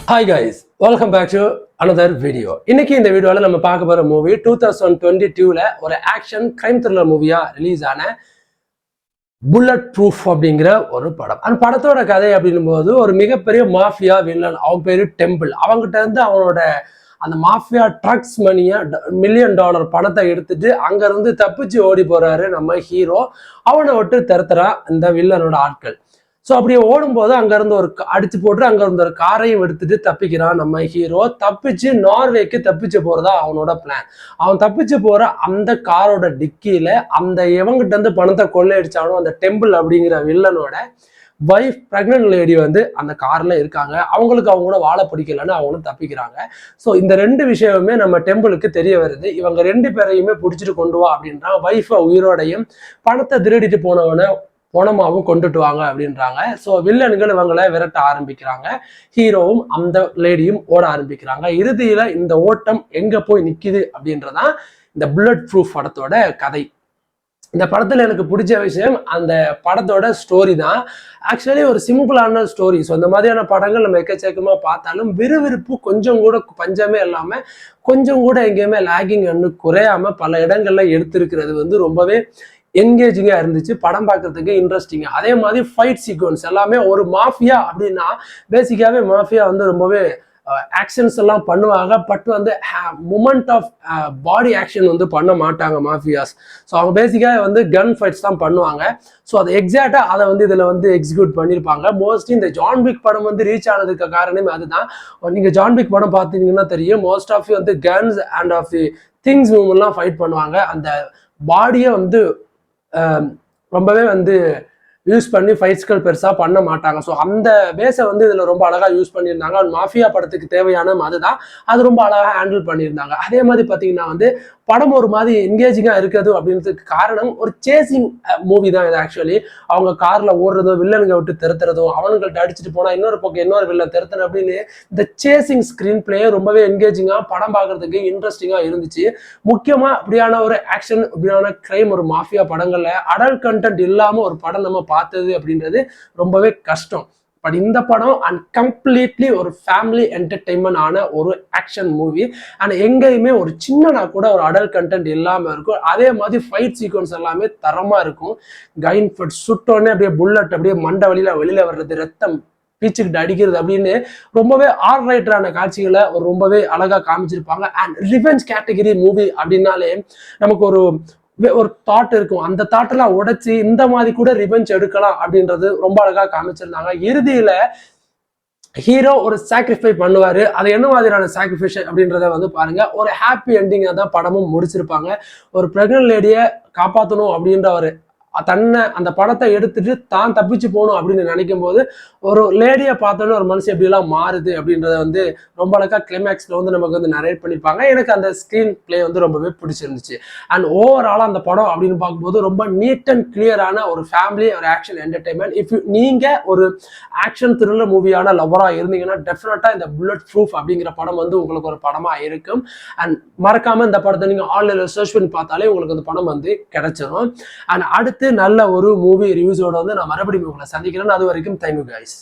Hi guys, welcome back to another video. இன்னைக்கு இந்த வீடியோல நம்ம பார்க்க போற மூவி 2022ல ஒரு ஆக்ஷன் கிரைம் த்ரில்லர் மூவியா ரிலீஸ் ஆன புல்லட் ப்ரூஃப் அப்படிங்கிற ஒரு படம். அந்த படத்தோட கதை அப்படின்னும் போது ஒரு மிகப்பெரிய மாஃபியா வில்லன், அவன் பேரு டெம்பிள். அவங்ககிட்ட இருந்து அவனோட அந்த மாஃபியா ட்ரக்ஸ் மணியை $1 மில்லியன் பணத்தை எடுத்துட்டு அங்க இருந்து தப்பிச்சு ஓடி போறாரு நம்ம ஹீரோ. அவனை விட்டு தருத்துறான் இந்த வில்லனோட ஆட்கள். ஸோ அப்படியே ஓடும்போது அங்கேருந்து ஒரு அடிச்சு போட்டு அங்கேருந்து ஒரு காரையும் எடுத்துட்டு தப்பிக்கிறான் நம்ம ஹீரோ. தப்பிச்சு நார்வேக்கு தப்பிச்சு போறதா அவனோட பிளான். அவன் தப்பிச்சு போற அந்த காரோட டிக்கியில அந்த இவங்கிட்ட இருந்து பணத்தை கொள்ளையடிச்சாலும் அந்த டெம்பிள் அப்படிங்கிற வில்லனோட வைஃப் பிரெக்னன்ட் லேடி வந்து அந்த கார்ல இருக்காங்க. அவங்களுக்கு அவங்க கூட வாழ பிடிக்கலன்னு அவங்களும் தப்பிக்கிறாங்க. ஸோ இந்த ரெண்டு விஷயமுமே நம்ம டெம்பிளுக்கு தெரிய வருது. இவங்க ரெண்டு பேரையுமே பிடிச்சிட்டு கொண்டு வா அப்படின்றாங்க. வைஃபை உயிரோடையும் பணத்தை திருடிட்டு போனமாவும் கொண்டுட்டு வாங்க அப்படின்றாங்க. ஸோ வில்லன்கள் இவங்களை விரட்ட ஆரம்பிக்கிறாங்க. ஹீரோவும் அந்த லேடியும் ஓட ஆரம்பிக்கிறாங்க. இறுதியில இந்த ஓட்டம் எங்க போய் நிக்குது அப்படின்றதான் இந்த புல்லட் ப்ரூஃப் படத்தோட கதை. இந்த படத்துல எனக்கு பிடிச்ச விஷயம் அந்த படத்தோட ஸ்டோரி தான். ஆக்சுவலி ஒரு சிம்பிளான ஸ்டோரி. ஸோ இந்த மாதிரியான படங்கள் நம்ம எக்கச்சக்கமா பார்த்தாலும் விறுவிறுப்பு கொஞ்சம் கூட பஞ்சமே இல்லாம கொஞ்சம் கூட எங்கேயுமே லேகிங் குறையாம பல இடங்கள்ல எடுத்திருக்கிறது வந்து ரொம்பவே என்கேஜிங்கா இருந்துச்சு. படம் பார்க்கறதுக்கு இன்ட்ரெஸ்டிங்கா. அதே மாதிரி ஃபைட் சீக்வன்ஸ் எல்லாமே ஒரு மாஃபியா அப்படின்னா பேசிக்காவே மாஃபியா வந்து ரொம்பவே ஆக்ஷன்ஸ் எல்லாம் பண்ணுவாங்க. பட் வந்து மூமெண்ட் ஆஃப் பாடி ஆக்ஷன் வந்து பண்ண மாட்டாங்க மாஃபியாஸ். ஸோ அவங்க பேசிக்காக வந்து கன் ஃபைட்ஸ் தான் பண்ணுவாங்க. ஸோ அதை எக்ஸாக்டா அதை வந்து இதில் வந்து எக்ஸிக்யூட் பண்ணியிருப்பாங்க. மோஸ்ட்லி இந்த ஜான் விக் படம் வந்து ரீச் ஆனதுக்கு காரணமே அதுதான். நீங்கள் ஜான் விக் படம் பார்த்தீங்கன்னா தெரியும், மோஸ்ட் ஆஃப் வந்து guns and of the things மூமெல்லாம் ஃபைட் பண்ணுவாங்க. அந்த பாடியை வந்து ரொம்பவே வந்து யூஸ் பண்ணி ஃபைட்ஸ்கள் பெருசாக பண்ண மாட்டாங்க. ஸோ அந்த பேஸை வந்து இதில் ரொம்ப அழகாக யூஸ் பண்ணியிருந்தாங்க. மாஃபியா படத்துக்கு தேவையான அதுதான், அது ரொம்ப அழகாக ஹேண்டில் பண்ணியிருந்தாங்க. அதே மாதிரி பார்த்தீங்கன்னா வந்து படம் ஒரு மாதிரி என்கேஜிங்காக இருக்குது அப்படின்றதுக்கு காரணம் ஒரு சேசிங் மூவி தான் இது. ஆக்சுவலி அவங்க காரில் ஓடுறதும் வில்லனுங்க விட்டு திருத்துறதும் அவனுங்கள்ட்ட அடிச்சுட்டு போனால் இன்னொரு பக்கம் இன்னொரு வில்லன் திருத்தணும் அப்படின்னு இந்த சேசிங் ஸ்க்ரீன் பிளே ரொம்பவே என்கேஜிங்காக படம் பார்க்கறதுக்கு இன்ட்ரெஸ்டிங்காக இருந்துச்சு. முக்கியமாக இப்படியான ஒரு ஆக்ஷன் இப்படியான கிரைம் ஒரு மாஃபியா படங்களில் அடல்ட் கண்டென்ட் இல்லாமல் ஒரு படம் நம்ம பார்த்தது அப்படின்றது ரொம்பவே கஷ்டம். பட் இந்த படம் அண்ட் கம்ப்ளீட்லி ஒரு ஃபேமிலி என்டர்டெயின்மெண்ட் ஆன ஒரு ஆக்ஷன் மூவி. அண்ட் எங்கேயுமே ஒரு சின்னனா கூட ஒரு அடல்ட் கண்டென்ட் இல்லாமல் இருக்கும். அதே மாதிரி ஃபைட் சீக்வன்ஸ் எல்லாமே தரமாக இருக்கும். கைன் ஃபட் சுட்டோன்னே அப்படியே புல்லட் அப்படியே மண்டை வெளியில வர்றது, ரத்தம் பீச்சுக்கிட்டு அடிக்கிறது அப்படின்னு ரொம்பவே ஆர்ரைட்டரான காட்சிகளை ரொம்பவே அழகாக காமிச்சிருப்பாங்க. அண்ட் ரிவெஞ்ச் கேட்டகரி மூவி அப்படின்னாலே நமக்கு ஒரு தாட் இருக்கும். அந்த தாட்டெல்லாம் உடைச்சு இந்த மாதிரி கூட ரிவெஞ்ச் எடுக்கலாம் அப்படின்றது ரொம்ப அழகா காமிச்சிருந்தாங்க. இறுதியில ஹீரோ ஒரு சாக்ரிஃபை பண்ணுவாரு. அது என்ன மாதிரியான சாக்ரிஃபைஸ் அப்படின்றத வந்து பாருங்க. ஒரு ஹாப்பி என்டிங்கா தான் படமும் முடிச்சிருப்பாங்க. ஒரு பிரெக்னன்ட் லேடியை காப்பாற்றணும் அப்படின்ற ஒரு தன்னை அந்த படத்தை எடுத்துட்டு தான் தப்பிச்சு போகணும் அப்படின்னு நினைக்கும் போது ஒரு லேடியை பார்த்தோன்னு ஒரு மனுஷன் எப்படிலாம் மாறுது அப்படின்றத வந்து ரொம்ப அழகா கிளைமேக்ஸ்ல வந்து நமக்கு வந்து நரேட் பண்ணியிருப்பாங்க. எனக்கு அந்த ஸ்கிரீன் பிளே வந்து ரொம்பவே பிடிச்சிருந்துச்சு. அண்ட் ஓவராலா அந்த படம் அப்படின்னு பார்க்கும்போது ரொம்ப நீட் அண்ட் கிளியரான ஒரு ஃபேமிலி ஒரு ஆக்ஷன் என்டர்டைன்மெண்ட். இஃப் நீங்க ஒரு ஆக்ஷன் த்ரில்லர் மூவியான லவரா இருந்தீங்கன்னா டெஃபினட்டா இந்த புல்லட் ப்ரூஃப் அப்படிங்கிற படம் வந்து உங்களுக்கு ஒரு படமா இருக்கும். அண்ட் மறக்காம இந்த படத்தை நீங்க ஆன்லைன்ல சர்ச் பண்ணி பார்த்தாலே உங்களுக்கு அந்த படம் வந்து கிடைச்சிடும். அண்ட் அடுத்து நல்ல ஒரு மூவி ரிவ்யூஸோட வந்து நான் மறுபடியும் உங்களை சந்திக்கிறேன். அது வரைக்கும் தேங்க்யூ கைஸ்.